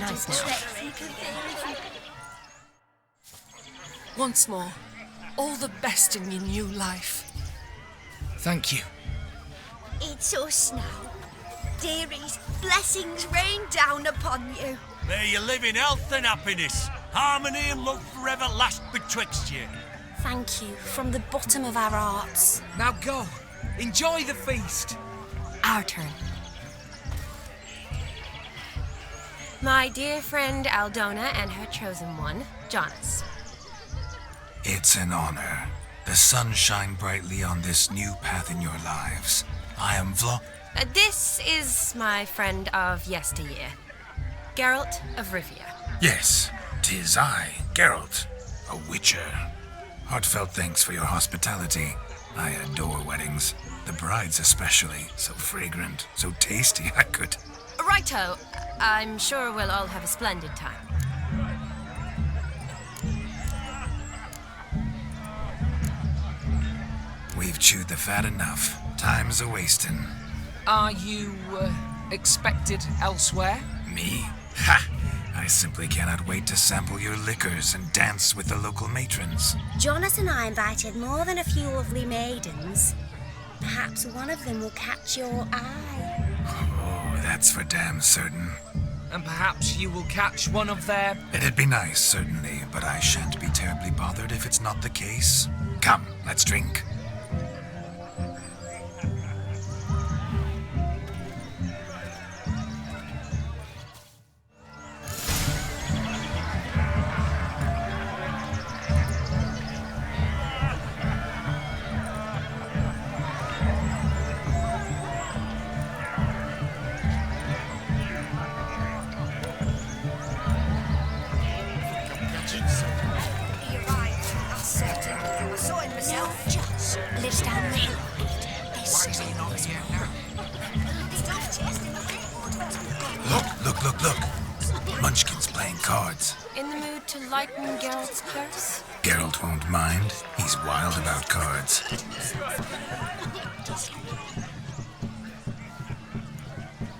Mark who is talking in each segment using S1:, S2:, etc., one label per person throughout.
S1: nice now.
S2: Once more, all the best in your new life.
S3: Thank you.
S4: It's us now. Dearies, blessings rain down upon you.
S5: May you live in health and happiness. Harmony and love forever last betwixt you.
S1: Thank you from the bottom of our hearts.
S3: Now go. Enjoy the feast.
S1: Our turn. My dear friend Aldona and her chosen one, Jonas.
S6: It's an honor. The sun shine brightly on this new path in your lives. I am
S1: This is my friend of yesteryear, Geralt of Rivia.
S6: Yes, 'tis I, Geralt, a witcher. Heartfelt thanks for your hospitality. I adore weddings. The brides especially. So fragrant, so tasty, I could...
S1: Righto. I'm sure we'll all have a splendid time.
S6: We've chewed the fat enough. Time's a-wasting.
S3: Are you, expected elsewhere?
S6: Me? Ha! I simply cannot wait to sample your liquors and dance with the local matrons.
S4: Jonas and I invited more than a few lovely maidens. Perhaps one of them will catch your eye.
S6: Oh, that's for damn certain.
S3: And perhaps you will catch one of their...
S6: It'd be nice, certainly, but I shan't be terribly bothered if it's not the case. Come, let's drink.
S4: Lives down the hill.
S6: Look. Munchkin's playing cards.
S1: In the mood to lighten Geralt's curse?
S6: Geralt won't mind. He's wild about cards.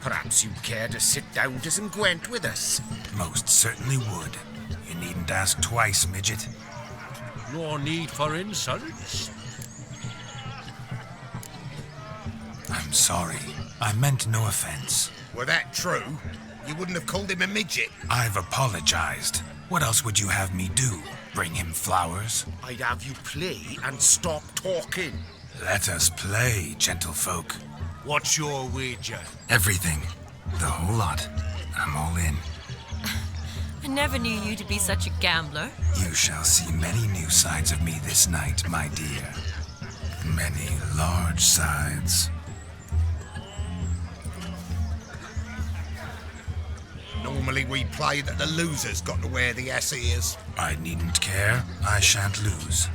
S7: Perhaps you'd care to sit down to some Gwent with us?
S6: Most certainly would. You needn't ask twice, midget.
S5: No need for insults.
S6: I'm sorry. I meant no offense.
S7: Were that true, you wouldn't have called him a midget.
S6: I've apologized. What else would you have me do? Bring him flowers?
S7: I'd have you play and stop talking.
S6: Let us play, gentlefolk.
S5: What's your wager?
S6: Everything. The whole lot. I'm all in.
S1: I never knew you to be such a gambler.
S6: You shall see many new sides of me this night, my dear. Many large sides.
S7: Normally we play that the loser's got to wear the ass ears.
S6: I needn't care. I shan't lose.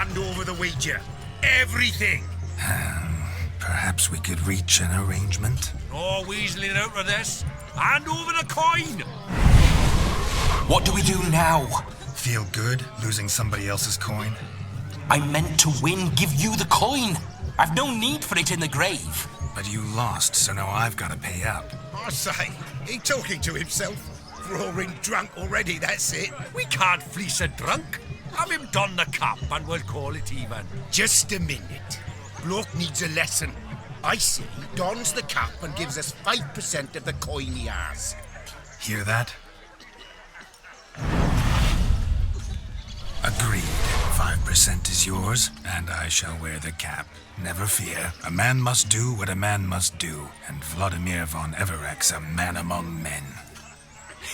S7: Hand over the Ouija. Everything.
S6: Perhaps we could reach an arrangement?
S5: No weaseling out of this. Hand over the coin.
S8: What do we do now?
S6: Feel good losing somebody else's coin?
S8: I meant to win, give you the coin. I've no need for it in the grave.
S6: But you lost, so now I've got to pay up.
S7: I say, he talking to himself. Roaring drunk already, that's it.
S5: We can't fleece a drunk. Have him don the cap and we'll call it even.
S7: Just a minute. Bloke needs a lesson. I see he dons the cap and gives us 5% of the coin he has.
S6: Hear that? Agreed. 5% is yours, and I shall wear the cap. Never fear. A man must do what a man must do, and Vladimir von Everek's a man among men.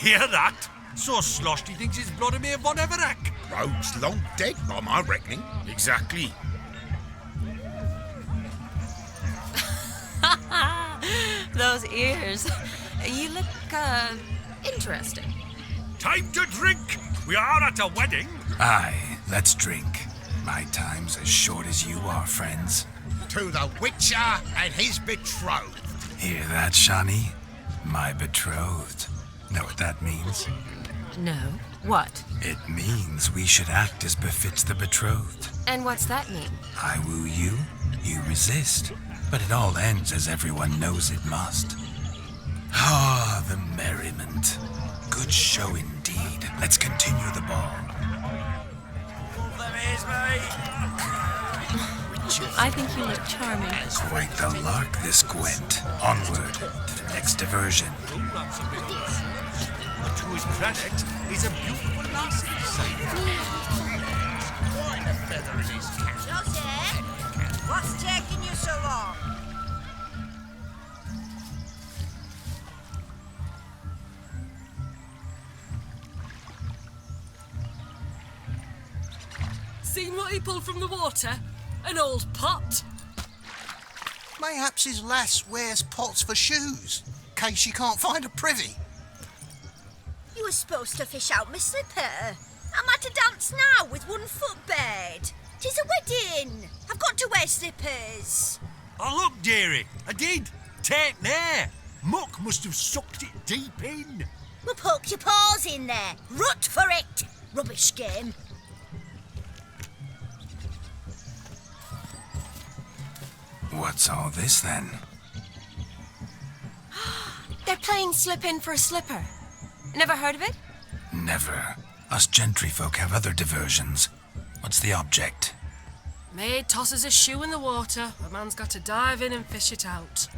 S5: Hear that? So sloshed he thinks he's Vladimir von Everek.
S7: Rogue's long dead, by my reckoning. Exactly.
S1: Those ears. You look, interesting.
S5: Time to drink. We are at a wedding.
S6: Aye, let's drink. My time's as short as you are, friends.
S7: To the Witcher and his betrothed.
S6: Hear that, Shani? My betrothed. Know what that means?
S1: No. What?
S6: It means we should act as befits the betrothed.
S1: And what's that mean?
S6: I woo you, you resist. But it all ends as everyone knows it must. Ah, the merriment. Good show indeed. Let's continue the ball.
S1: I think you look charming.
S6: Quite the lark, this Gwent. Onward to the next diversion.
S5: But to his credit, he's a beautiful lass inside.
S7: Quite a feather in his cap.
S9: Joseph, what's taking you so long?
S2: Seen what he pulled from the water? An old pot.
S10: Mayhaps his lass wears pots for shoes, in case she can't find a privy.
S9: You were supposed to fish out my slipper. I'm at a dance now with 1 foot bed. 'Tis a wedding. I've got to wear slippers.
S5: Oh, look, dearie. I did. Take there. Muck must have sucked it deep in.
S9: Well, poke your paws in there. Rut for it. Rubbish game.
S6: What's all this then?
S1: They're playing slip in for a slipper. Never heard of it?
S6: Never. Us gentry folk have other diversions. What's the object?
S2: Maid tosses a shoe in the water. A man's got to dive in and fish it out.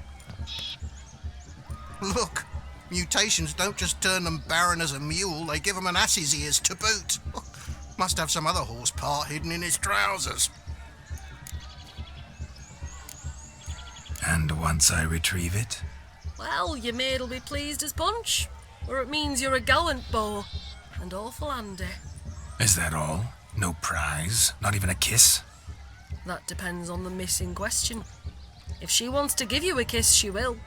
S10: Look, mutations don't just turn them barren as a mule, they give them an ass's ears to boot. Must have some other horse part hidden in his trousers.
S6: And once I retrieve it?
S2: Well, your maid'll be pleased as punch. Or it means you're a gallant beau. And awful handy.
S6: Is that all? No prize? Not even a kiss?
S2: That depends on the miss in question. If she wants to give you a kiss, she will.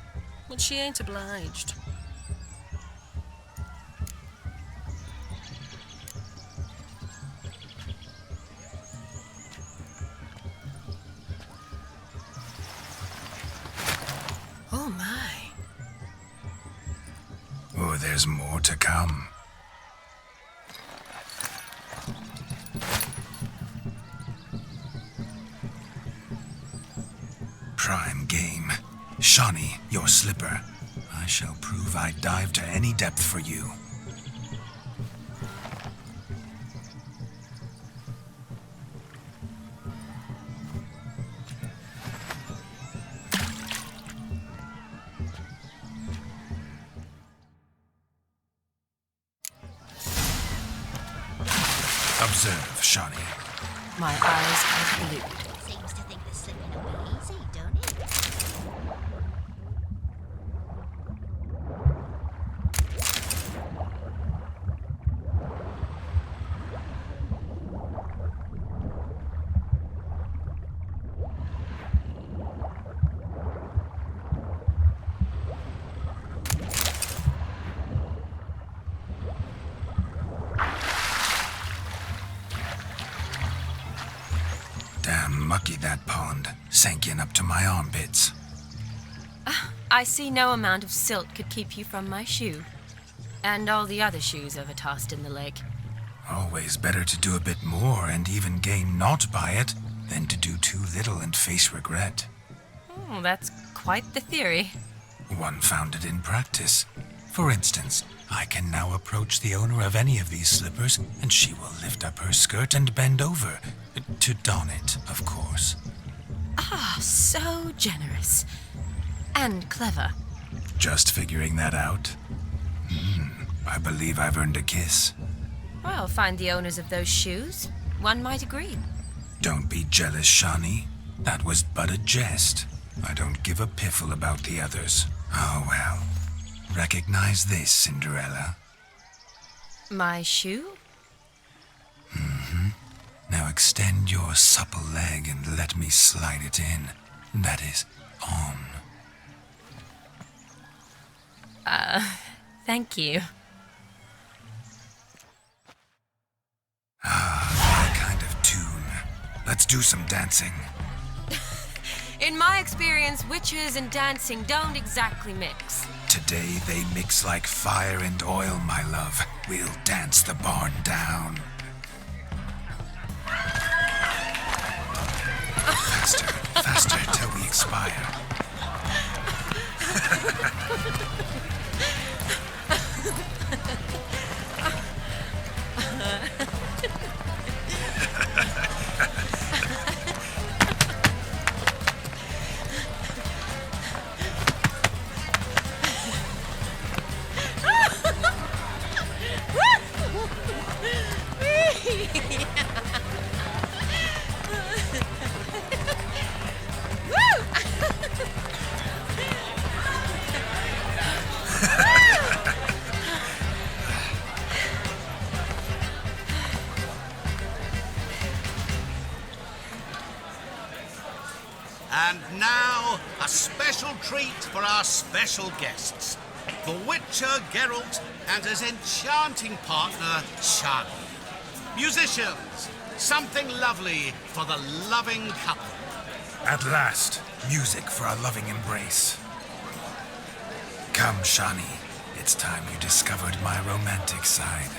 S2: But she ain't obliged. Oh my.
S6: Oh, there's more to come. Prime game. Shawnee, your slipper. I shall prove I dive to any depth for you. Observe, Shawnee.
S1: My eyes are glued.
S9: Seems to think the slipping will be easy, don't it?
S6: mucky, that pond. Sank in up to my armpits.
S1: I see no amount of silt could keep you from my shoe. And all the other shoes ever tossed in the lake.
S6: Always better to do a bit more and even gain naught by it than to do too little and face regret.
S1: Oh, that's quite the theory.
S6: One founded in practice. For instance, I can now approach the owner of any of these slippers, and she will lift up her skirt and bend over. To don it, of course.
S1: Ah, so generous. And clever.
S6: Just figuring that out? I believe I've earned a kiss.
S1: Well, find the owners of those shoes. One might agree.
S6: Don't be jealous, Shawnee. That was but a jest. I don't give a piffle about the others. Oh well. Recognize this, Cinderella.
S1: My shoe?
S6: Now extend your supple leg and let me slide it in. That is, on.
S1: Thank you.
S6: That kind of tune. Let's do some dancing.
S1: In my experience, witches and dancing don't exactly mix.
S6: Today they mix like fire and oil, my love. We'll dance the barn down. Faster, faster till we expire.
S7: And now, a special treat for our special guests. The Witcher Geralt and his enchanting partner, Shani. Musicians, something lovely for the loving couple.
S6: At last, music for a loving embrace. Come, Shani. It's time you discovered my romantic side.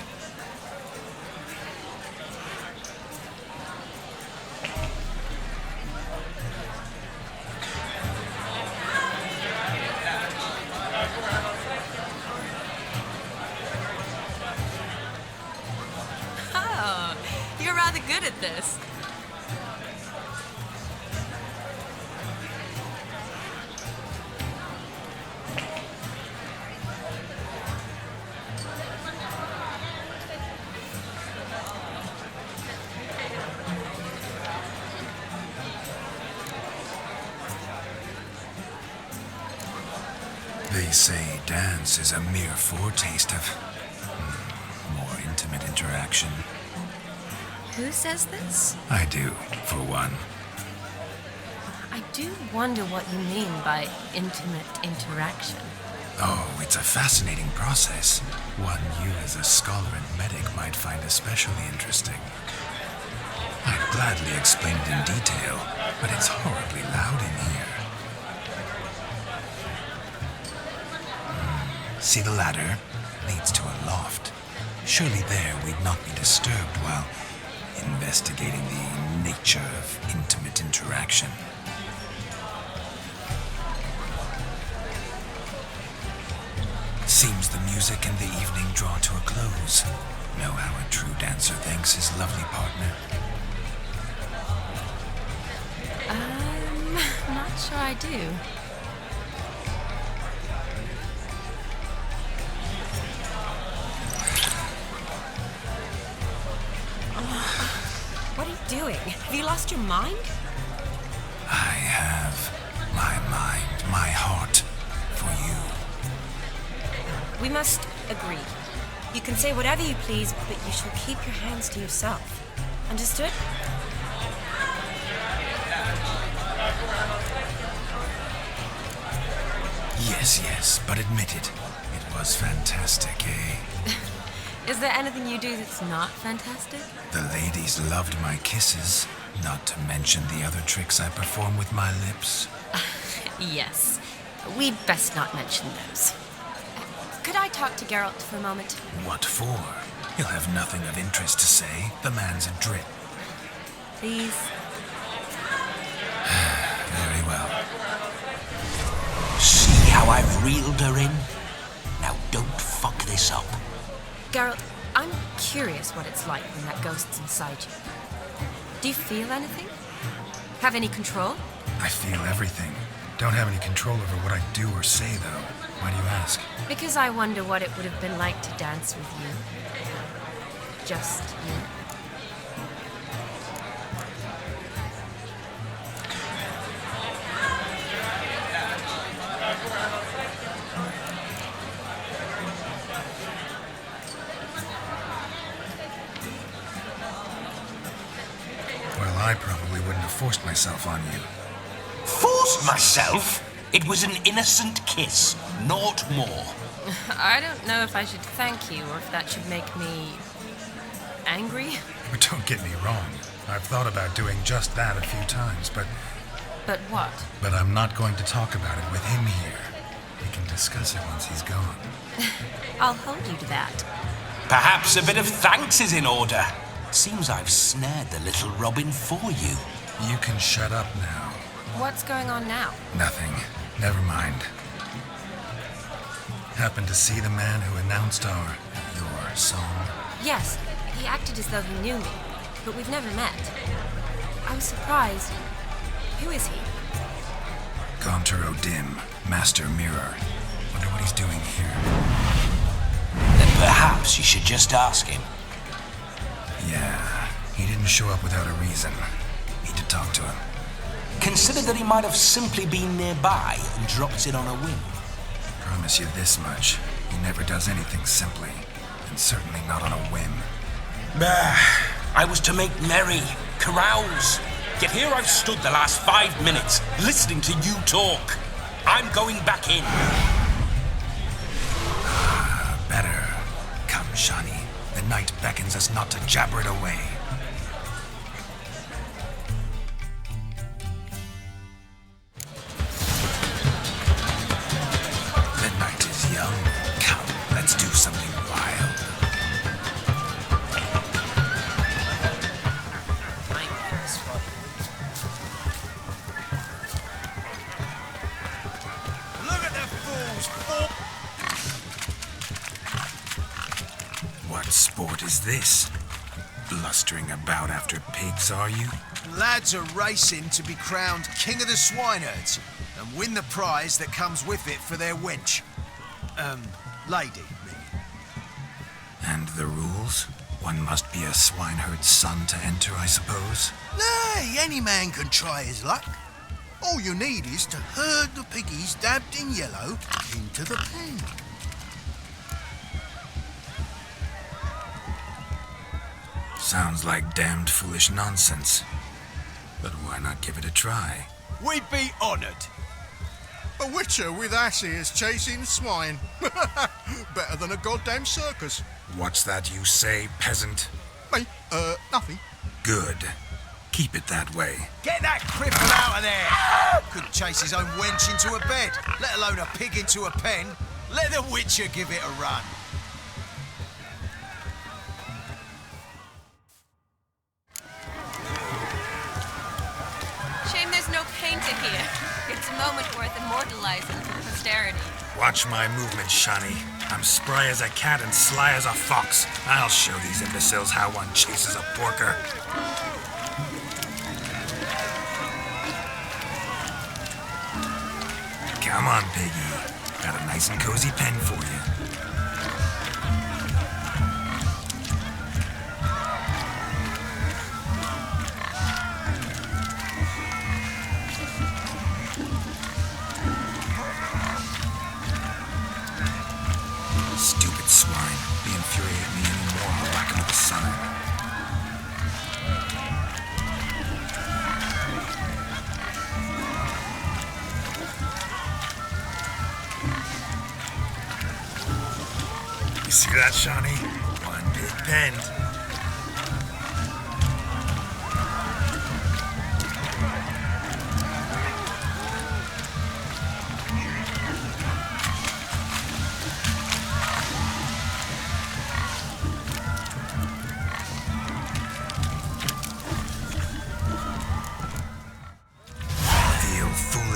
S1: Oh, you're rather good at this.
S6: They say dance is a mere foretaste of more intimate interaction.
S1: Who says this?
S6: I do, for one.
S1: I do wonder what you mean by intimate interaction.
S6: Oh, it's a fascinating process. One you as a scholar and medic might find especially interesting. I'd gladly explain it in detail, but it's horribly loud in here. See the ladder? Leads to a loft. Surely there we'd not be disturbed while investigating the nature of intimate interaction. Seems the music and the evening draw to a close. Know how a true dancer thanks his lovely partner?
S1: Not sure I do. What are you doing? Have you lost your mind?
S6: I have my mind, my heart for you.
S1: We must agree. You can say whatever you please, but you shall keep your hands to yourself. Understood?
S6: Yes, but admit it. It was fantastic, eh?
S1: Is there anything you do that's not fantastic?
S6: The ladies loved my kisses. Not to mention the other tricks I perform with my lips.
S1: Yes. We'd best not mention those. Could I talk to Geralt for a moment?
S6: What for? He'll have nothing of interest to say. The man's a drip.
S1: Please?
S6: Very well.
S8: See how I've reeled her in? Now don't fuck this up.
S1: Geralt, I'm curious what it's like when that ghost's inside you. Do you feel anything? Have any control?
S6: I feel everything. Don't have any control over what I do or say, though. Why do you ask?
S1: Because I wonder what it would have been like to dance with you. Just you.
S6: Well, I probably wouldn't have forced myself on you.
S8: Forced myself? It was an innocent kiss, naught more.
S1: I don't know if I should thank you or if that should make me angry.
S6: But don't get me wrong. I've thought about doing just that a few times, but
S1: But what?
S6: I'm not going to talk about it with him here. We can discuss it once he's gone.
S1: I'll hold you to that.
S8: Perhaps a bit of thanks is in order. Seems I've snared the little Robin for you.
S6: You can shut up now.
S1: What's going on now?
S6: Nothing. Never mind. Happened to see the man who announced your song?
S1: Yes, he acted as though he knew me, but we've never met. I was surprised. Who is he?
S6: Gaunter O'Dim, Master Mirror. Wonder what he's doing here.
S8: Then perhaps you should just ask him.
S6: Yeah, he didn't show up without a reason. Need to talk to him.
S8: Consider that he might have simply been nearby and dropped it on a whim.
S6: Promise you this much. He never does anything simply, and certainly not on a whim.
S8: Bah! I was to make merry, carouse. Yet here I've stood the last 5 minutes, listening to you talk. I'm going back in.
S6: Better. Come, Shani. The night beckons us not to jabber it away. The night is young. Come, let's do something wild.
S5: Look at the fools, fool!
S6: What sport is this? Blustering about after pigs, are you?
S11: Lads are racing to be crowned King of the Swineherds and win the prize that comes with it for their wench. Lady, really.
S6: And the rules? One must be a swineherd's son to enter, I suppose?
S10: Nay, any man can try his luck. All you need is to herd the piggies dabbed in yellow into the pen.
S6: Sounds like damned foolish nonsense. But why not give it a try?
S11: We'd be honoured.
S10: A witcher with asses chasing swine. Better than a goddamn circus.
S6: What's that you say, peasant?
S10: Me? Nothing.
S6: Good. Keep it that way.
S11: Get that cripple out of there! Could chase his own wench into a bed, let alone a pig into a pen. Let the witcher give it a run.
S1: Shame there's no painter here. It's a moment worth immortalizing for posterity.
S6: Watch my movement, Shani. I'm spry as a cat and sly as a fox. I'll show these imbeciles how one chases a porker. Come on, piggy. Got a nice and cozy pen for you. Stupid swine. Be infuriate me anymore, I'll whack him with a sign. You see that, Shani? One big pen.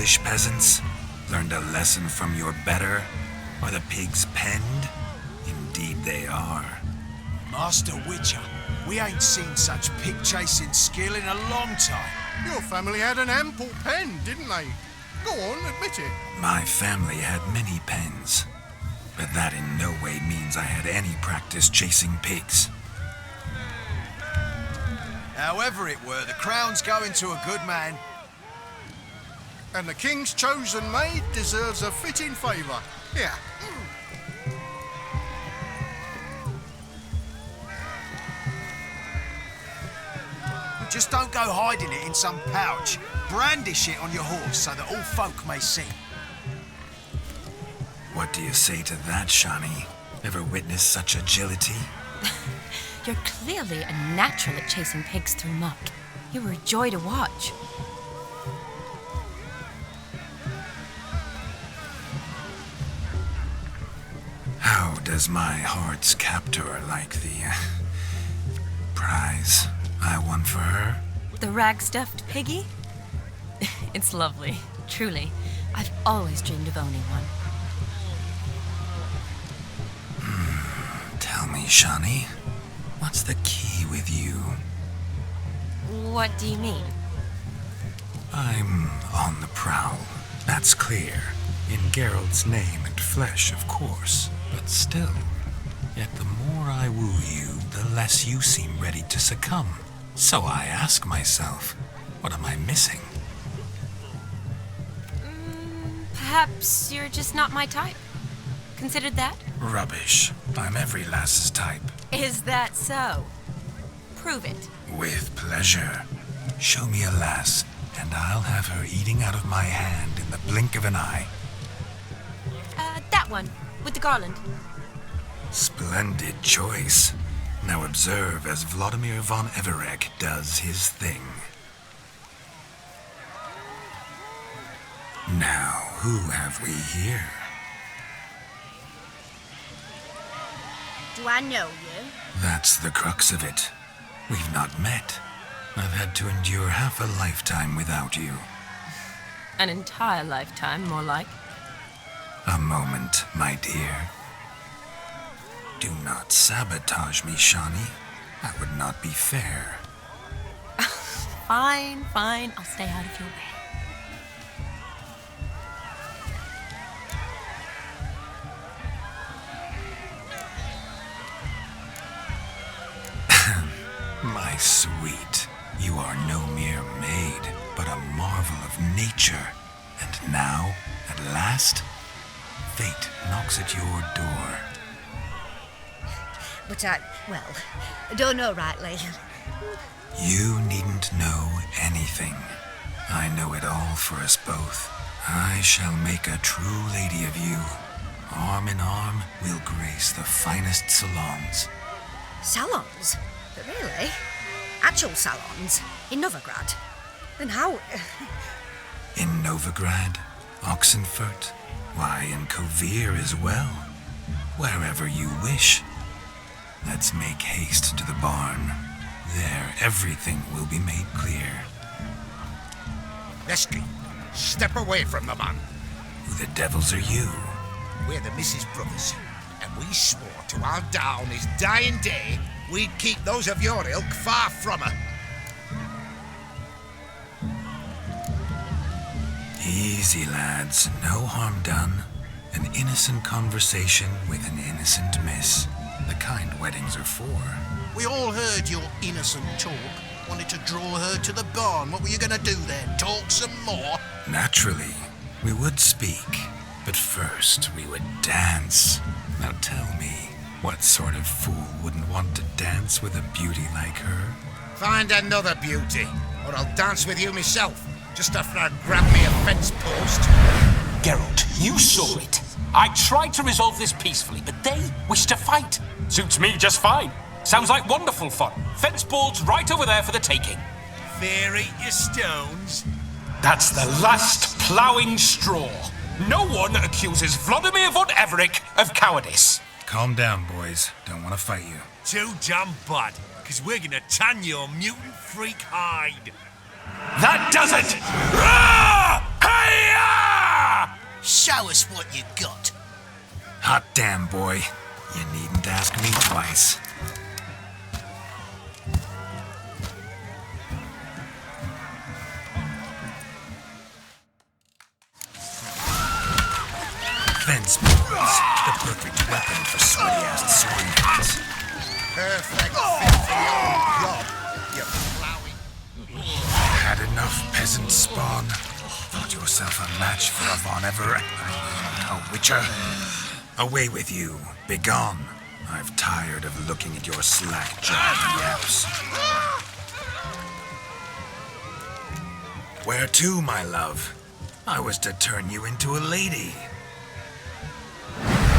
S6: foolish peasants? Learned a lesson from your better? Are the pigs penned? Indeed they are.
S11: Master Witcher, we ain't seen such pig-chasing skill in a long time.
S10: Your family had an ample pen, didn't they? Go on, admit it.
S6: My family had many pens, but that in no way means I had any practice chasing pigs.
S11: However it were, the crown's going to a good man.
S10: And the king's chosen maid deserves a fitting favour. Here.
S11: Just don't go hiding it in some pouch. Brandish it on your horse so that all folk may see.
S6: What do you say to that, Shani? Ever witnessed such agility?
S1: You're clearly a natural at chasing pigs through muck. You were a joy to watch.
S6: How does my heart's captor like the prize I won for her?
S1: The rag-stuffed piggy? It's lovely, truly. I've always dreamed of owning one.
S6: Tell me, Shani, what's the key with you?
S1: What do you mean?
S6: I'm on the prowl, that's clear. In Geralt's name and flesh, of course. But still, yet the more I woo you, the less you seem ready to succumb. So I ask myself, what am I missing?
S1: Perhaps you're just not my type. Considered that?
S6: Rubbish. I'm every lass's type.
S1: Is that so? Prove it.
S6: With pleasure. Show me a lass, and I'll have her eating out of my hand in the blink of an eye.
S1: That one, with the garland.
S6: Splendid choice. Now observe as Vladimir von Everek does his thing. Now, who have we here?
S9: Do I know you?
S6: That's the crux of it. We've not met. I've had to endure half a lifetime without you.
S1: An entire lifetime, more like.
S6: A moment, my dear. Do not sabotage me, Shani. That would not be fair.
S1: Fine, fine. I'll stay out of your way.
S6: My sweet, you are no mere maid, but a marvel of nature. And now, at last, fate knocks at your door.
S9: But I don't know rightly.
S6: You needn't know anything. I know it all for us both. I shall make a true lady of you. Arm in arm, we'll grace the finest salons.
S9: Salons? But really? Actual salons? In Novigrad? Then how?
S6: In Novigrad, Oxenfurt, why, in Kovir as well. Wherever you wish. Let's make haste to the barn. There, everything will be made clear.
S5: Lesky, step away from the man.
S6: Who the devils are you?
S5: We're the Mrs. Brothers, and we swore to our down his dying day we'd keep those of your ilk far from her.
S6: Easy, lads. No harm done. An innocent conversation with an innocent miss. The kind weddings are for.
S10: We all heard your innocent talk. Wanted to draw her to the barn. What were you going to do then? Talk some more?
S6: Naturally, we would speak. But first, we would dance. Now tell me, what sort of fool wouldn't want to dance with a beauty like her?
S5: Find another beauty, or I'll dance with you myself, just after I grab me a fence post.
S8: Geralt, you saw it. I tried to resolve this peacefully, but they wish to fight. Suits me just fine. Sounds like wonderful fun. Fence boards right over there for the taking.
S5: Fair eat your stones.
S8: That's the last ploughing straw. No one accuses Vladimir von Everek of cowardice.
S6: Calm down, boys. Don't want to fight you.
S5: Too damn bad, because we're gonna tan your mutant freak hide.
S8: That does it! Rah! Hiya!
S10: Show us what you got.
S6: Hot damn, boy. You needn't ask me twice. Fence balls, the perfect weapon for sweaty-ass swine.
S5: Perfect fit for the old job, you plowing.
S6: Had enough peasant spawn? Thought yourself a match for a Von Everett? A Witcher? Away with you. Begone. I've tired of looking at your slack-jawed yaps. Where to, my love? I was to turn you into a lady.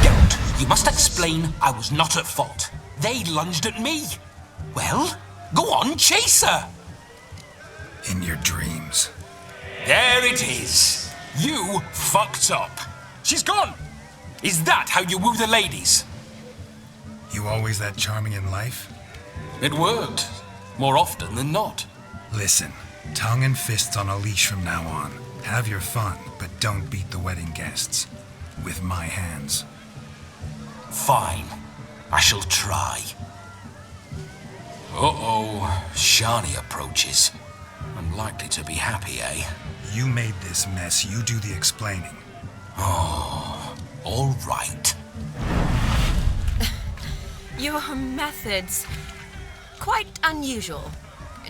S8: Geralt, you must explain I was not at fault. They lunged at me. Well, go on, chase her.
S6: In your dreams.
S8: There it is. You fucked up. She's gone. Is that how you woo the ladies?
S6: You always that charming in life?
S8: It worked. More often than not.
S6: Listen, tongue and fists on a leash from now on. Have your fun, but don't beat the wedding guests. With my hands.
S8: Fine. I shall try. Uh-oh. Shani approaches. Unlikely to be happy, eh?
S6: You made this mess. You do the explaining.
S8: Oh, all right.
S1: Your methods. Quite unusual.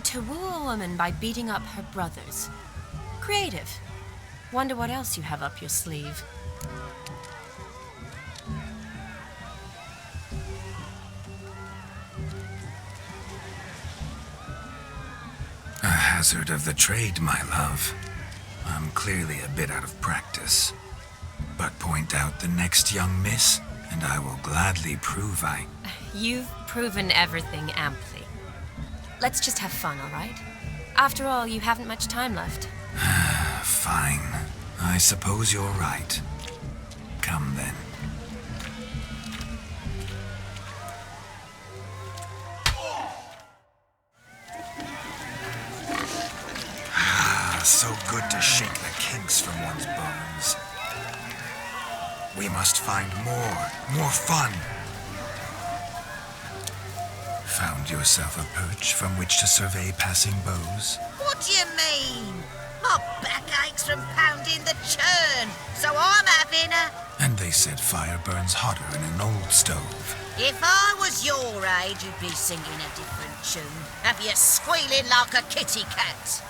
S1: To woo a woman by beating up her brothers. Creative. Wonder what else you have up your sleeve.
S6: A hazard of the trade, my love. I'm clearly a bit out of practice. But point out the next young miss, and I will gladly prove I...
S1: You've proven everything amply. Let's just have fun, all right? After all, you haven't much time left.
S6: Fine. I suppose you're right. Come then. So good to shake the kinks from one's bones. We must find more fun. Found yourself a perch from which to survey passing beaux?
S9: What do you mean? My back aches from pounding the churn, so I'm having a...
S6: And they said fire burns hotter in an old stove.
S9: If I was your age, you'd be singing a different tune. Have you squealing like a kitty cat?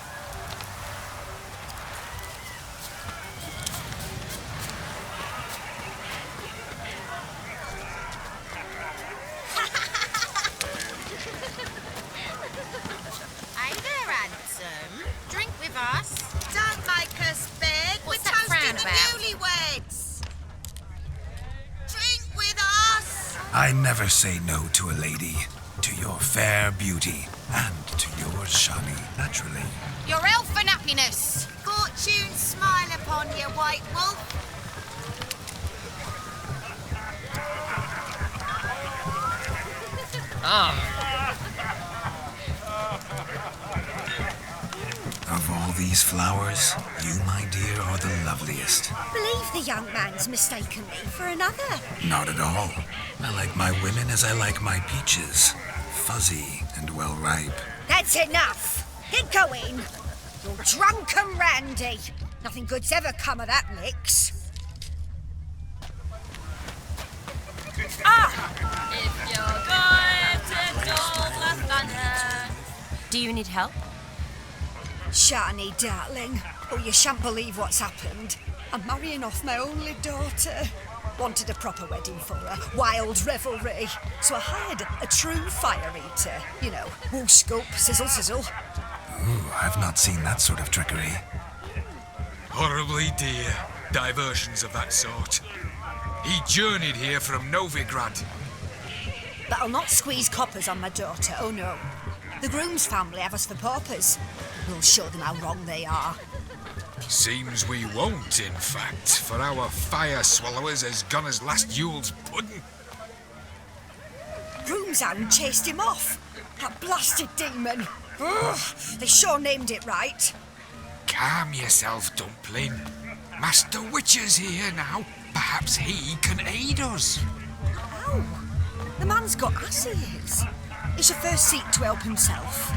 S12: Hey there, handsome. Drink with us.
S9: Don't make us beg.
S12: What's
S9: We're
S12: that frown
S9: toasting the
S12: about?
S9: newlyweds. Drink with us.
S6: I never say no to a lady, to your fair beauty, and to yours, Shani, naturally.
S12: Your elf and happiness.
S9: Fortune smile upon you, white wolf.
S6: Of all these flowers, you, my dear, are the loveliest.
S4: Believe the young man's mistaken me for another.
S6: Not at all. I like my women as I like my peaches. Fuzzy and well ripe.
S4: That's enough. Get going. You're drunk and randy. Nothing good's ever come of that mix.
S12: If you're going to Dolph Thunder.
S1: Do you need help?
S4: Shani, darling. Oh, you shan't believe what's happened. I'm marrying off my only daughter. Wanted a proper wedding for her. Wild revelry. So I hired a true fire eater. You know, woo scoop, sizzle sizzle.
S6: Ooh, I've not seen that sort of trickery.
S3: Horribly dear diversions of that sort. He journeyed here from Novigrad.
S4: But I'll not squeeze coppers on my daughter, oh no. The groom's family have us for paupers. We'll show them how wrong they are.
S3: Seems we won't, in fact, for our fire swallowers has gone as last Yule's pudding.
S4: Broomshound chased him off. That blasted demon. Ugh, they sure named it right.
S3: Calm yourself, Dumpling. Master Witcher's here now. Perhaps he can aid us.
S4: Oh, the man's got ass he is. He should first seek to help himself.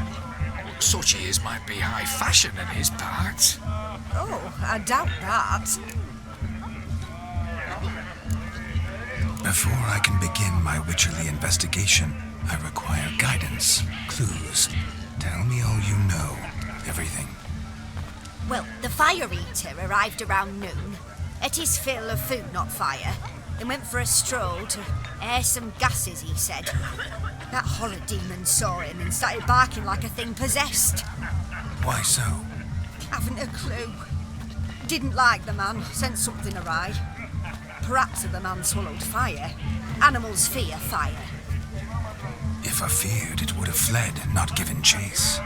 S3: Such ears might be high fashion in his parts.
S4: Oh, I doubt that.
S6: Before I can begin my witcherly investigation, I require guidance, clues. Tell me all you know. Everything.
S9: Well, the fire eater arrived around noon. Ate his fill of food, not fire. Then went for a stroll to air some gases, he said. That horror demon saw him and started barking like a thing possessed.
S6: Why so?
S4: Haven't a clue. Didn't like the man, sent something awry. Perhaps if the man swallowed fire. Animals fear fire.
S6: If I feared, it would have fled, not given chase.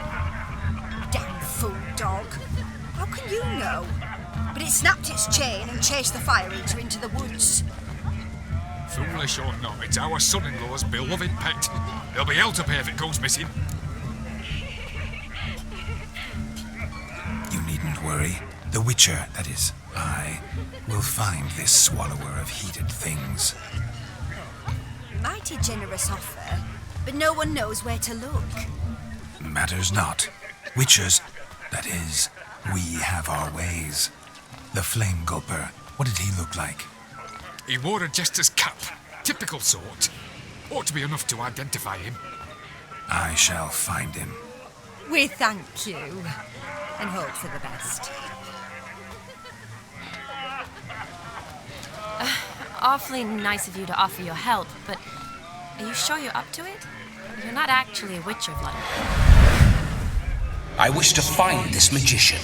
S4: Damn fool dog. How can you know? But it snapped its chain and chased the fire eater into the woods.
S3: Foolish or not, it's our son-in-law's beloved pet. He'll be hell to pay if it goes missing.
S6: You needn't worry. The Witcher, that is, I, will find this swallower of heated things.
S9: Mighty generous offer, but no one knows where to look.
S6: Matters not. Witchers, that is, we have our ways. The Flame Gulper, what did he look like?
S3: He wore a jester's cap. Typical sort. Ought to be enough to identify him.
S6: I shall find him.
S4: We thank you, and hope for the best.
S1: Awfully nice of you to offer your help, but are you sure you're up to it? You're not actually a witcher, Vladimir.
S8: I wish to find this magician.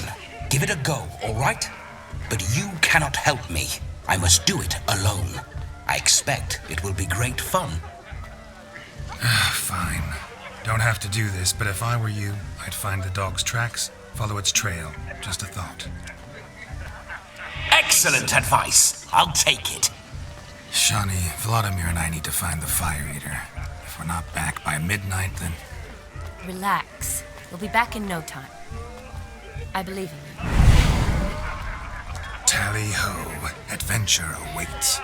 S8: Give it a go, all right? But you cannot help me. I must do it alone. I expect it will be great fun.
S6: Fine. Don't have to do this, but if I were you, I'd find the dog's tracks, follow its trail. Just a thought.
S8: Excellent advice. I'll take it.
S6: Shani, Vladimir and I need to find the fire eater. If we're not back by midnight, then...
S1: Relax. We'll be back in no time. I believe in you.
S6: Tally-ho, adventure awaits.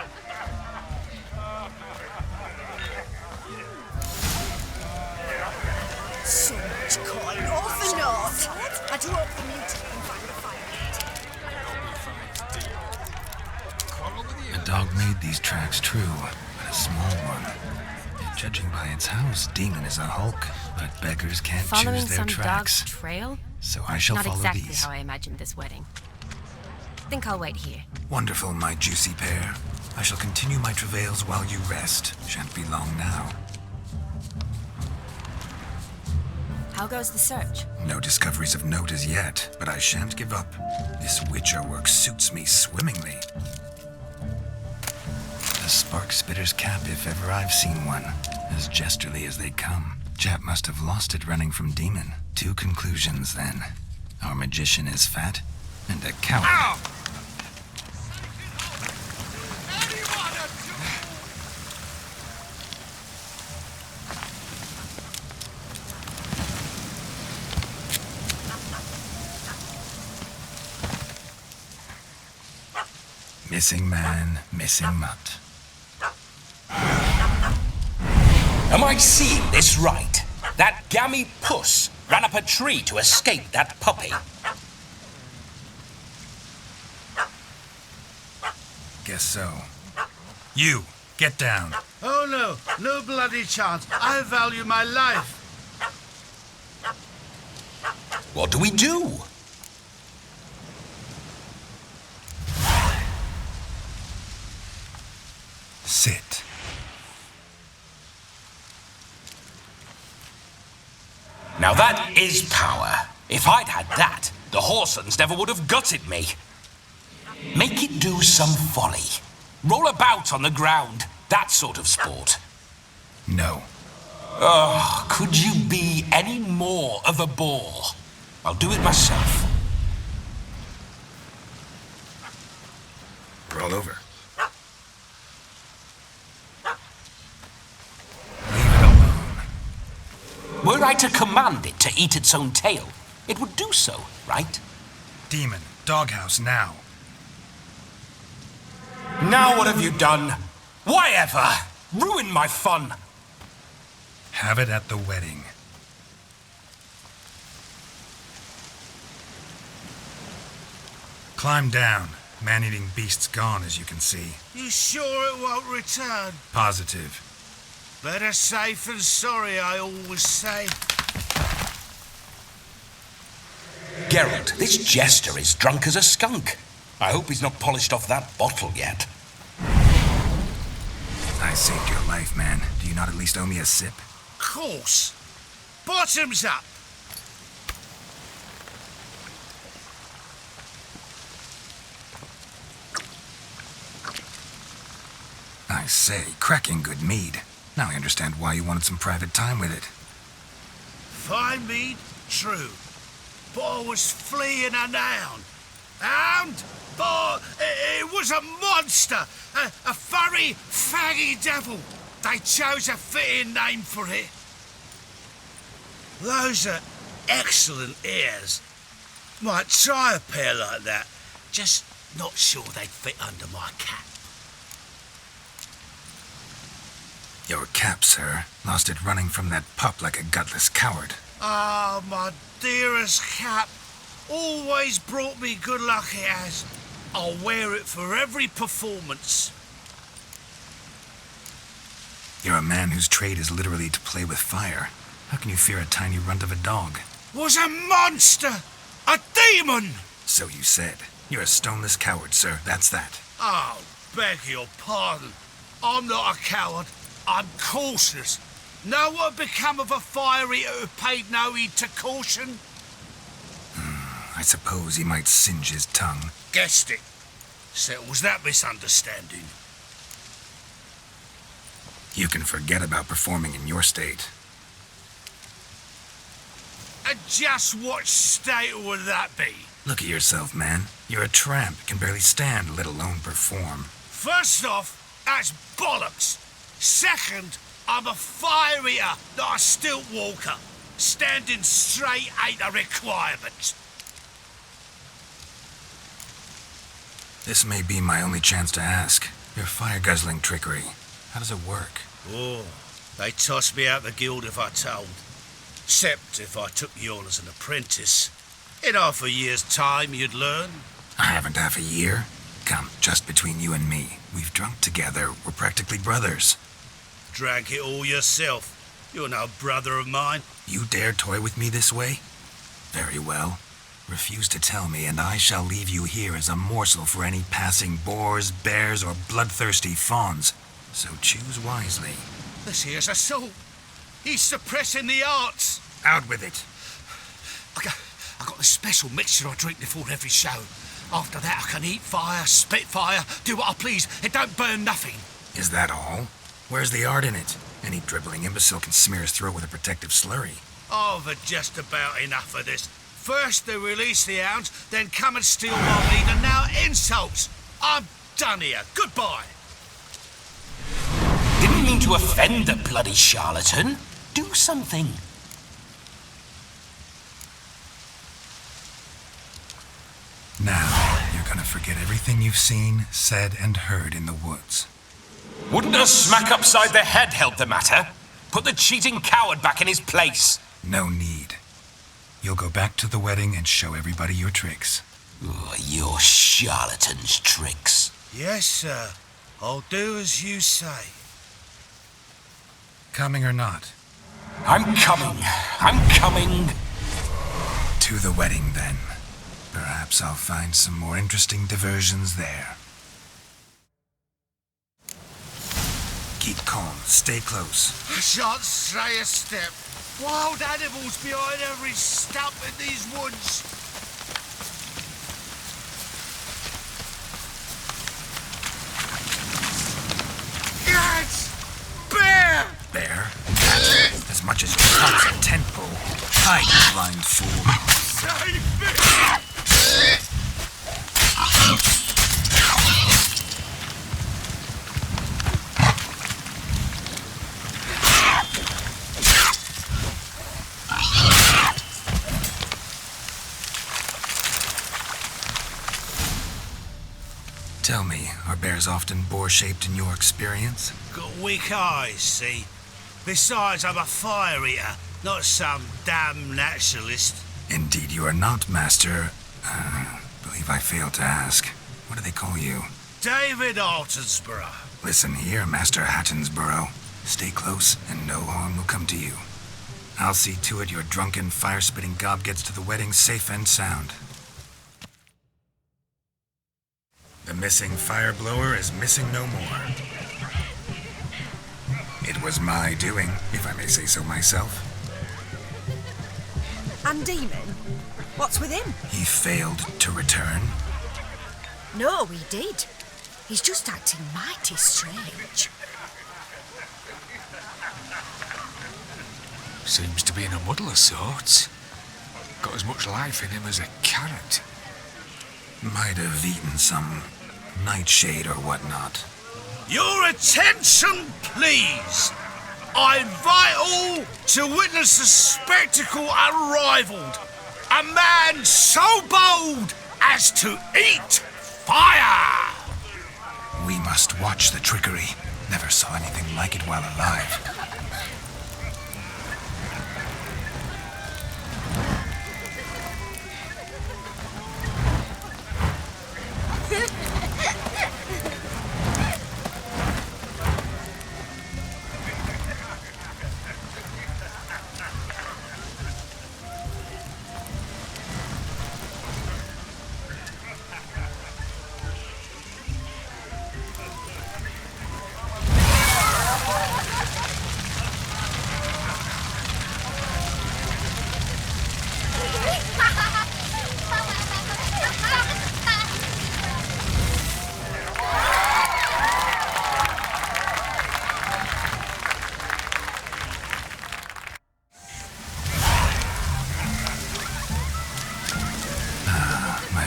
S4: So much coin, all for naught. I do hope the mutant can find the fire eater.
S6: The dog made these tracks true, but a small one. Judging by its house, Demon is a hulk, but beggars can't
S1: Following
S6: choose their
S1: some
S6: tracks.
S1: dog's trail?
S6: So I shall
S1: Not
S6: follow
S1: exactly
S6: these.
S1: how I imagined this wedding. Think I'll wait here.
S6: Wonderful, my juicy pair. I shall continue my travails while you rest. Shan't be long now.
S1: How goes the search?
S6: No discoveries of note as yet, but I shan't give up. This Witcher work suits me swimmingly. The Spark Spitter's cap, if ever I've seen one. As jesterly as they come. Chap must have lost it running from Demon. 2 conclusions, then. Our magician is fat, and a coward.
S3: Ow!
S6: Missing man, missing mutt.
S8: Am I seeing this right? That gammy puss ran up a tree to escape that puppy.
S6: Guess so. You, get down.
S7: Oh no, no bloody chance. I value my life.
S8: What do we do?
S6: Sit.
S8: Now that is power. If I'd had that, the Horsons never would have gutted me. Make it do some folly. Roll about on the ground. That sort of sport.
S6: No.
S8: Oh, could you be any more of a bore? I'll do it myself.
S6: Roll over. Leave it alone.
S8: Were I to command it to eat its own tail, it would do so, right?
S6: Demon, doghouse now.
S8: Now what have you done? Why ever? Ruin my fun.
S6: Have it at the wedding. Climb down. Man-eating beast's gone, as you can see.
S7: You sure it won't return?
S6: Positive.
S7: Better safe than sorry, I always say.
S8: Geralt, this jester is drunk as a skunk. I hope he's not polished off that bottle yet.
S6: I saved your life, man. Do you not at least owe me a sip?
S7: Course. Bottoms up.
S6: I say, cracking good mead. Now I understand why you wanted some private time with it.
S7: Fine mead, true. But I was fleeing a hound. Hound? But it was a monster. A furry, faggy devil. They chose a fitting name for it. Those are excellent ears. Might try a pair like that. Just not sure they'd fit under my cap.
S6: Your cap, sir. Lost it running from that pup like a gutless coward.
S7: Ah, my dearest cap. Always brought me good luck, it has. I'll wear it for every performance.
S6: You're a man whose trade is literally to play with fire. How can you fear a tiny runt of a dog?
S7: Was a monster! A demon!
S6: So you said. You're a stoneless coward, sir. That's that.
S7: Oh, beg your pardon. I'm not a coward. I'm cautious. Know what had become of a fire eater who paid no heed to caution?
S6: I suppose he might singe his tongue.
S7: Guessed it. Settles that misunderstanding.
S6: You can forget about performing in your state.
S7: And just what state would that be?
S6: Look at yourself, man. You're a tramp, can barely stand, let alone perform.
S7: First off, that's bollocks. Second, I'm a fire eater, not a stilt walker. Standing straight ain't a requirement.
S6: This may be my only chance to ask. Your fire-guzzling trickery. How does it work?
S7: Oh, they'd toss me out the guild if I told. Except if I took you on as an apprentice. In half a year's time, you'd learn.
S6: I haven't half a year. Come, just between you and me. We've drunk together. We're practically brothers.
S7: Drank it all yourself. You're no brother of mine.
S6: You dare toy with me this way? Very well. Refuse to tell me, and I shall leave you here as a morsel for any passing boars, bears, or bloodthirsty fawns. So choose wisely.
S7: This here's assault. He's suppressing the arts.
S6: Out with it.
S7: I got this special mixture I drink before every show. After that, I can eat fire, spit fire, do what I please. It don't burn nothing.
S6: Is that all? Where's the art in it? Any dribbling imbecile can smear his throat with a protective slurry.
S7: I've had just about enough of this. First they release the hounds, then come and steal my meat, and now insults. I'm done here. Goodbye.
S8: Didn't mean to offend the bloody charlatan. Do something.
S6: Now, you're gonna forget everything you've seen, said, and heard in the woods.
S8: Wouldn't a smack upside the head help the matter? Put the cheating coward back in his place.
S6: No need. You'll go back to the wedding and show everybody your tricks.
S8: Oh, your charlatan's tricks.
S7: Yes, sir. I'll do as you say.
S6: Coming or not?
S8: I'm coming. I'm coming.
S6: To the wedding, then. Perhaps I'll find some more interesting diversions there. Keep calm. Stay close.
S7: I shan't stray a step. Wild animals behind every stump in these woods. Yes! Bear!
S6: Bear? Cat? As much as your tongue's a tent pole. Hide, you blind fool.
S7: Save me!
S6: Tell me, are bears often boar-shaped in your experience?
S7: Got weak eyes, see? Besides, I'm a fire eater, not some damn naturalist.
S6: Indeed you are not, Master. Believe I failed to ask. What do they call you?
S7: David Altonsborough.
S6: Listen here, Master Hattonsborough. Stay close, and no harm will come to you. I'll see to it your drunken, fire-spitting gob gets to the wedding safe and sound. The missing fire blower is missing no more. It was my doing, if I may say so myself.
S4: And Demon? What's with him?
S6: He failed to return.
S4: No, he did. He's just acting mighty strange.
S3: Seems to be in a muddle of sorts. Got as much life in him as a carrot.
S6: Might have eaten some nightshade or whatnot.
S7: Your attention, please. I invite all to witness a spectacle unrivaled. A man so bold as to eat fire.
S6: We must watch the trickery. Never saw anything like it while alive.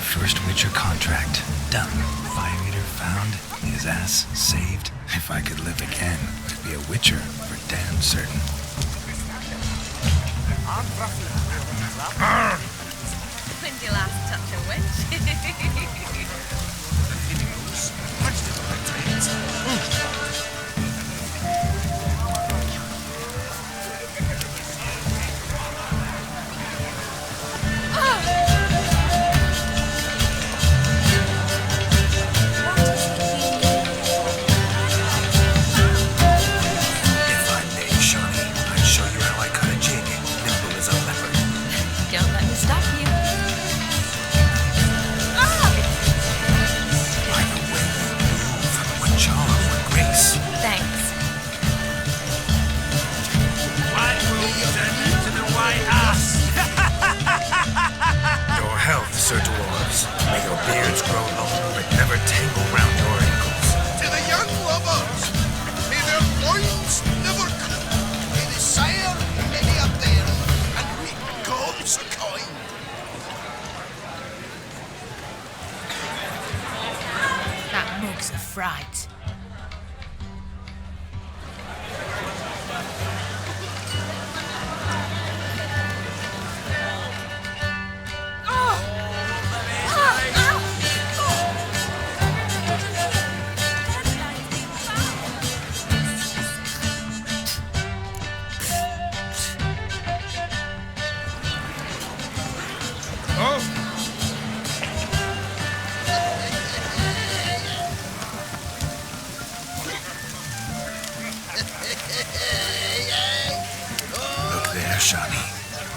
S6: First Witcher contract. Done. Fire eater found. His ass saved. If I could live again, I'd be a Witcher for damn certain.
S12: When's your last touch a witch?
S6: Sir Dwarves, may your beards grow long but never tangle round your ankles.
S10: To the young lovers, may their loins never cool. May the sire many a bear, and reap gods a coin.
S1: That mug's a fright.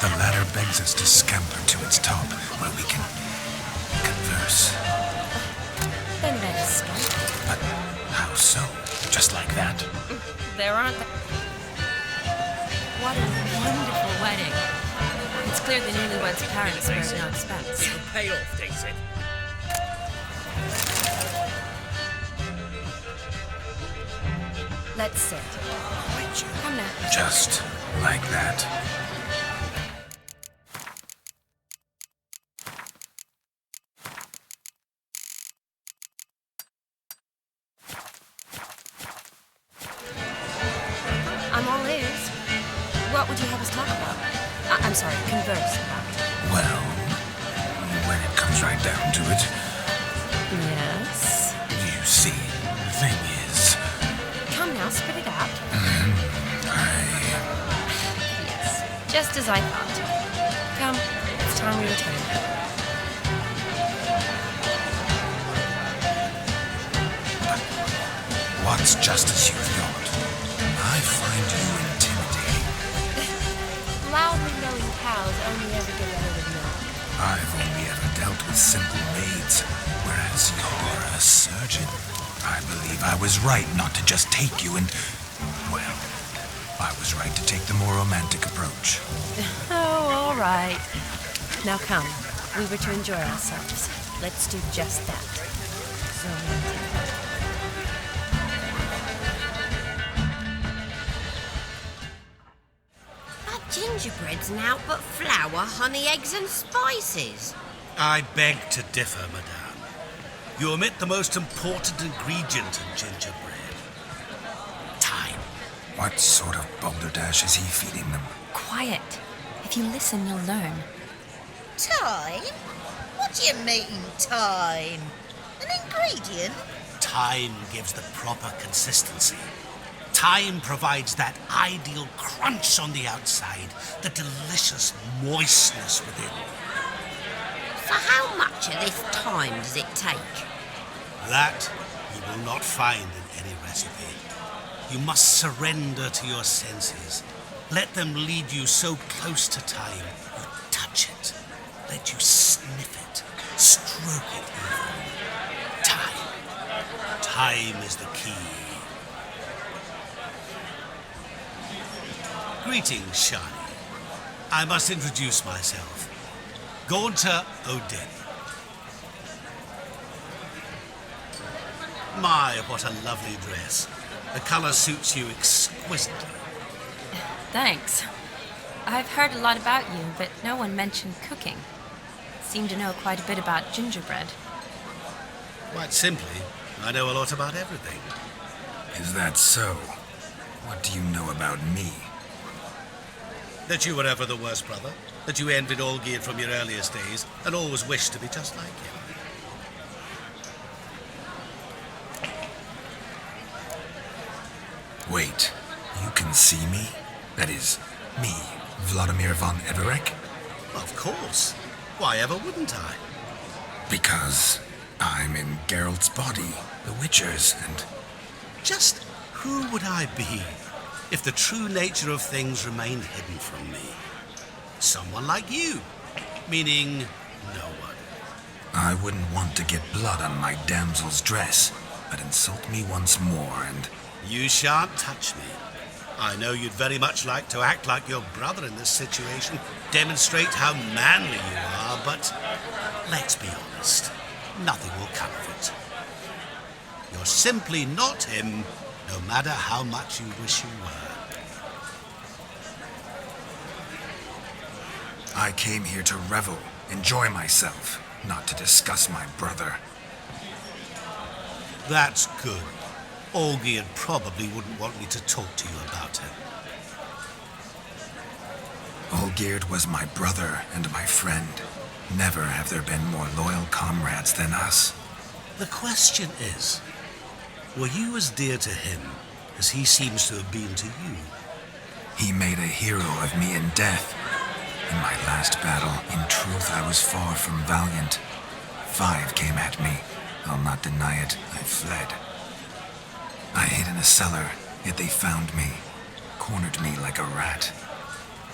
S6: The ladder begs us to scamper to its top, where we can converse.
S1: Then let us scamper.
S6: But how so? Just like that?
S1: There aren't... What a wonderful wedding. It's clear the newlyweds' parents spared no expense.
S13: It'll pay off, they said.
S1: Let's sit. Come now.
S6: Just like that.
S1: I'm all ears. What would you have us talk about? I'm sorry, converse about.
S6: Well, when it comes right down to it,
S1: Yes? Just as I thought. Come, it's time we return.
S6: What's just as you thought? I find you intimidating.
S1: Loudly knowing cows only ever get ahead of milk.
S6: I've only ever dealt with simple maids, whereas you're a surgeon. I believe I was right not to just take you and... well, I was right to take the more romantic approach.
S1: Oh, all right. Now come, we were to enjoy ourselves. Let's do just that. Romantic.
S9: That gingerbread's naught but flour, honey, eggs and spices.
S7: I beg to differ, madame. You omit the most important ingredient in gingerbread. Time.
S6: What sort of balderdash is he feeding them?
S1: Quiet. If you listen, you'll learn.
S9: Time? What do you mean, time? An ingredient?
S7: Time gives the proper consistency. Time provides that ideal crunch on the outside, the delicious moistness within.
S9: For how much of this time does it take?
S7: That you will not find in any recipe. You must surrender to your senses. Let them lead you so close to time, you touch it. Let you sniff it, stroke it even. Time. Time is the key. Greetings, Shani. I must introduce myself. Gaunter Odin. My, what a lovely dress. The colour suits you exquisitely.
S1: Thanks. I've heard a lot about you, but no one mentioned cooking. Seem to know quite a bit about gingerbread.
S7: Quite simply, I know a lot about everything.
S6: Is that so? What do you know about me?
S7: That you were ever the worst brother, that you envied Olgierd from your earliest days, and always wished to be just like him.
S6: Wait, you can see me? That is, me, Vladimir von Everek?
S7: Of course. Why ever wouldn't I?
S6: Because I'm in Geralt's body, the Witcher's, and...
S7: Just who would I be if the true nature of things remained hidden from me? Someone like you, meaning no one.
S6: I wouldn't want to get blood on my damsel's dress, but insult me once more and...
S7: You shan't touch me. I know you'd very much like to act like your brother in this situation, demonstrate how manly you are, but let's be honest, nothing will come of it. You're simply not him, no matter how much you wish you were.
S6: I came here to revel, enjoy myself, not to discuss my brother.
S7: That's good. Olgierd probably wouldn't want me to talk to you about him.
S6: Olgierd was my brother and my friend. Never have there been more loyal comrades than us.
S7: The question is, were you as dear to him as he seems to have been to you?
S6: He made a hero of me in death. In my last battle, in truth, I was far from valiant. 5 came at me. I'll not deny it, I fled. I hid in a cellar, yet they found me, cornered me like a rat.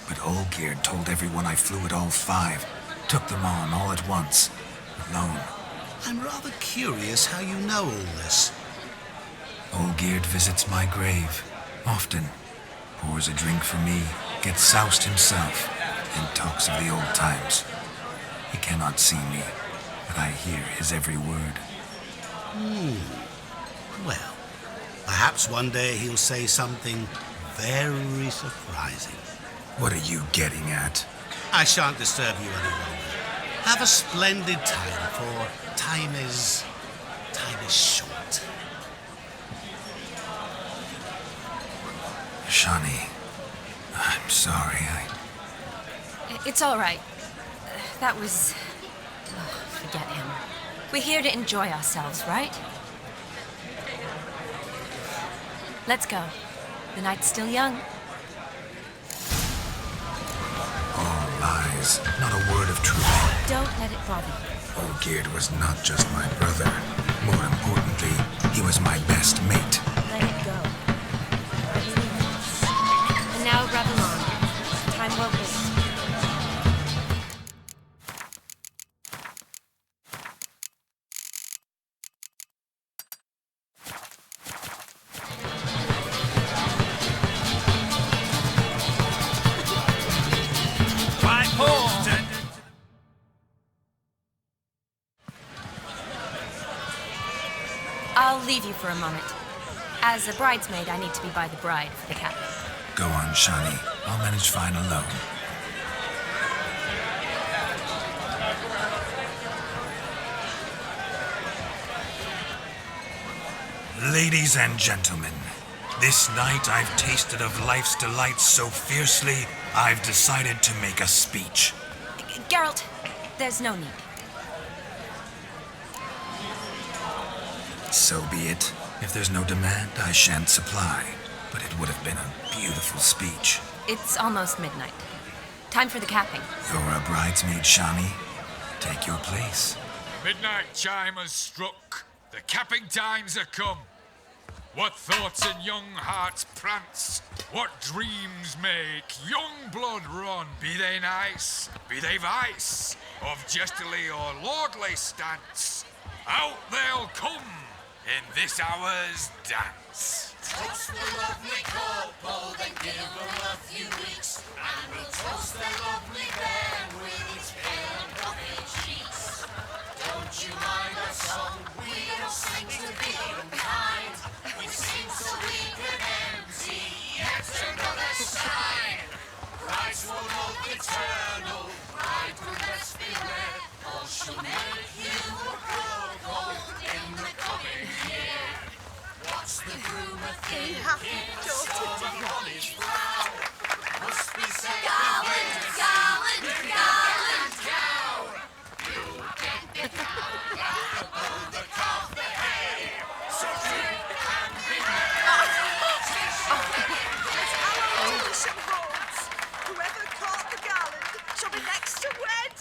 S6: But Olgierd told everyone I flew at all 5, took them on all at once, alone.
S7: I'm rather curious how you know all this.
S6: Olgierd visits my grave, often, pours a drink for me, gets soused himself, and talks of the old times. He cannot see me, but I hear his every word.
S7: Well, perhaps one day he'll say something very surprising.
S6: What are you getting at?
S7: I shan't disturb you any longer. Have a splendid time, for time is short.
S6: Shani, I'm sorry,
S1: It's all right. That was... Oh, forget him. We're here to enjoy ourselves, right? Let's go. The night's still young.
S6: lies, not a word of truth.
S1: Don't let it bother you.
S6: Olgierd was not just my brother. More importantly, he was my best mate.
S1: Let it go. And now revel on. Time well wasted. I'll leave you for a moment. As a bridesmaid, I need to be by the bride for the cap.
S6: Go on, Shani. I'll manage fine alone. Ladies and gentlemen, this night I've tasted of life's delights so fiercely, I've decided to make a speech.
S1: Geralt, there's no need.
S6: So be it. If there's no demand, I shan't supply. But it would have been a beautiful speech.
S1: It's almost midnight. Time for the capping.
S6: You're a bridesmaid, Shani. Take your place.
S3: Midnight chime has struck. The capping times are come. What thoughts in young hearts prance? What dreams make young blood run? Be they nice, be they vice, of jestily or lordly stance, out they'll come in this hour's dance.
S13: Toast the lovely couple, then give them a few weeks, and we'll toast the lovely band with its pale and coffee cheeks. Don't you mind our song? We don't sing to be unkind. We sing so we can empty yet another side. Christ will hope eternal, bride will best beware, or she'll make you a protocol in the coming year. What's the groom a thinking? Storm on his brow. Must be said garland, garland, garland, cow. You get the cow, above the calf, the hay. So drink and be merry.
S4: Whoever caught the garland shall be next to wed.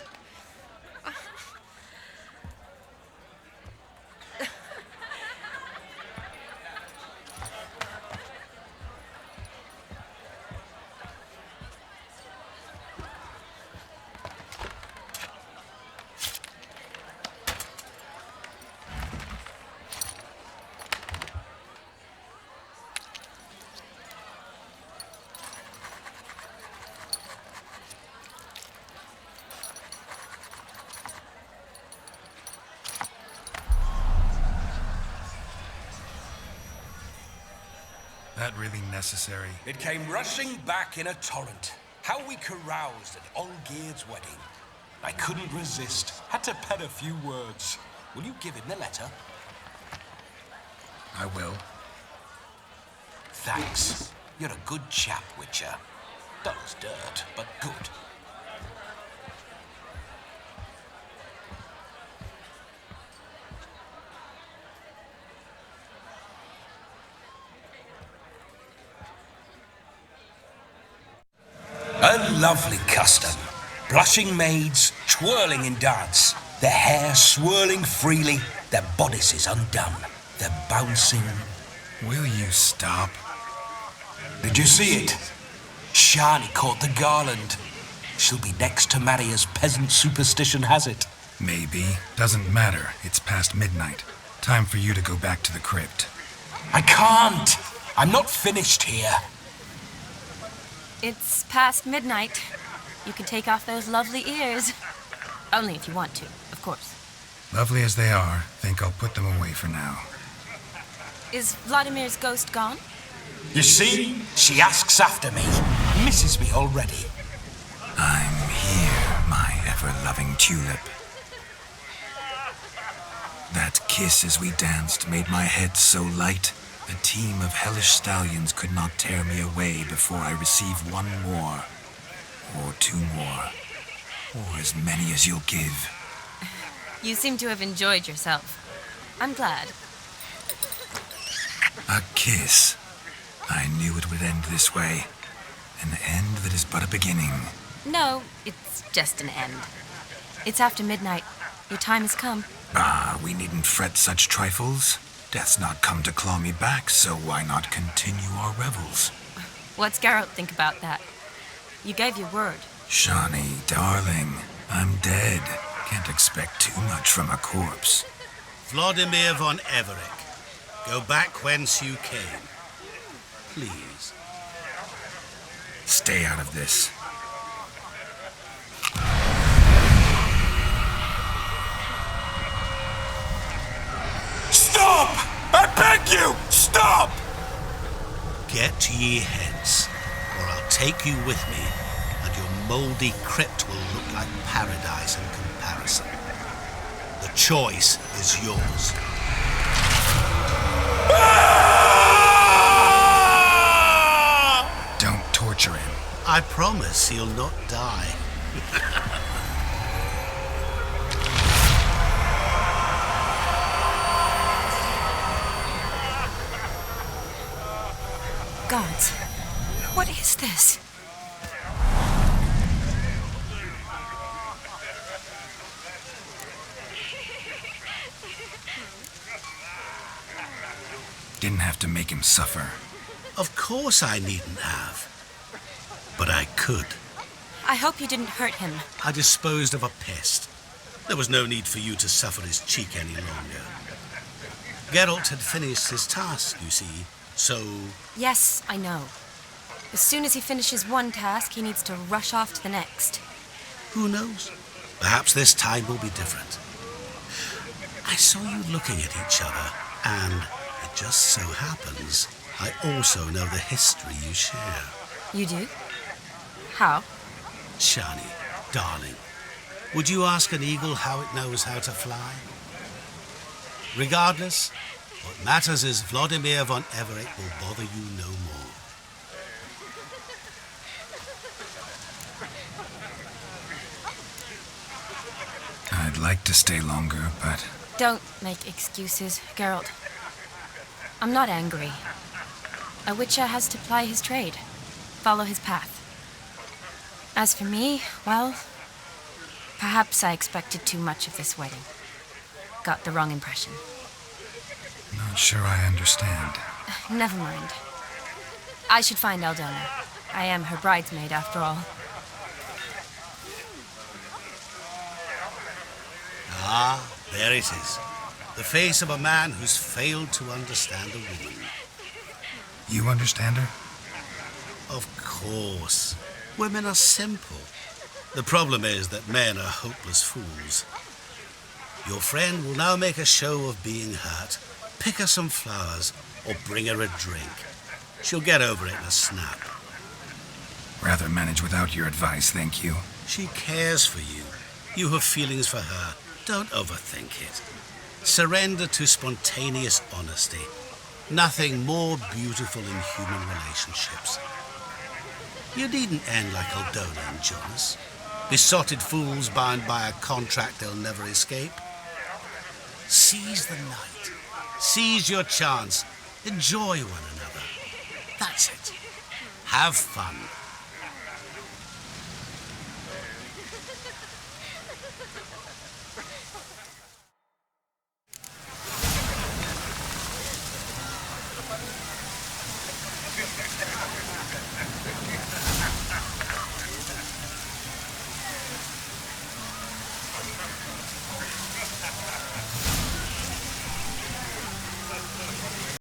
S6: That really necessary?
S8: It came rushing back in a torrent. How we caroused at Olgierd's wedding. I couldn't resist. Had to pen a few words. Will you give him the letter?
S6: I will.
S8: Thanks. You're a good chap, Witcher. Dull as dirt, but good. A lovely custom. Blushing maids, twirling in dance, their hair swirling freely, their bodices undone, their bouncing.
S6: Will you stop?
S8: Did you see it? Shani caught the garland. She'll be next to marry as peasant superstition has it.
S6: Maybe. Doesn't matter. It's past midnight. Time for you to go back to the crypt.
S8: I can't. I'm not finished here.
S1: It's past midnight. You can take off those lovely ears. Only if you want to, of course.
S6: Lovely as they are, think I'll put them away for now.
S1: Is Vladimir's ghost gone?
S8: You see? She asks after me. Misses me already.
S6: I'm here, my ever-loving tulip. That kiss as we danced made my head so light. A team of hellish stallions could not tear me away before I receive one more. Or two more. Or as many as you'll give.
S1: You seem to have enjoyed yourself. I'm glad.
S6: A kiss. I knew it would end this way. An end that is but a beginning.
S1: No, it's just an end. It's after midnight. Your time has come.
S6: We needn't fret such trifles. Death's not come to claw me back, so why not continue our revels?
S1: What's Geralt think about that? You gave your word.
S6: Shawnee, darling, I'm dead. Can't expect too much from a corpse.
S7: Vladimir von Everick, go back whence you came. Please.
S6: Stay out of this. Stop! I beg you! Stop!
S7: Get ye hence, or I'll take you with me, and your mouldy crypt will look like paradise in comparison. The choice is yours.
S6: Don't torture him.
S7: I promise he'll not die.
S1: Gods, what is this?
S6: Didn't have to make him suffer.
S7: Of course I needn't have. But I could.
S1: I hope you didn't hurt him.
S7: I disposed of a pest. There was no need for you to suffer his cheek any longer. Geralt had finished his task, you see, so...
S1: Yes, I know. As soon as he finishes one task, he needs to rush off to the next.
S7: Who knows? Perhaps this time will be different. I saw you looking at each other, and it just so happens I also know the history you share.
S1: You do? How?
S7: Shani, darling, would you ask an eagle how it knows how to fly? Regardless, what matters is Vladimir von Everick will bother you no more.
S6: I'd like to stay longer, but...
S1: Don't make excuses, Geralt. I'm not angry. A witcher has to ply his trade, follow his path. As for me, well, perhaps I expected too much of this wedding. Got the wrong impression.
S6: Not sure I understand.
S1: Never mind. I should find Aldona. I am her bridesmaid, after all.
S7: Ah, there it is. The face of a man who's failed to understand a woman.
S6: You understand her?
S7: Of course. Women are simple. The problem is that men are hopeless fools. Your friend will now make a show of being hurt, pick her some flowers, or bring her a drink. She'll get over it in a snap.
S6: Rather manage without your advice, thank you.
S7: She cares for you. You have feelings for her. Don't overthink it. Surrender to spontaneous honesty. Nothing more beautiful in human relationships. You needn't end like Aldona and Jonas. Besotted fools bound by a contract they'll never escape. Seize the night. Seize your chance. Enjoy one another. That's it. Have fun.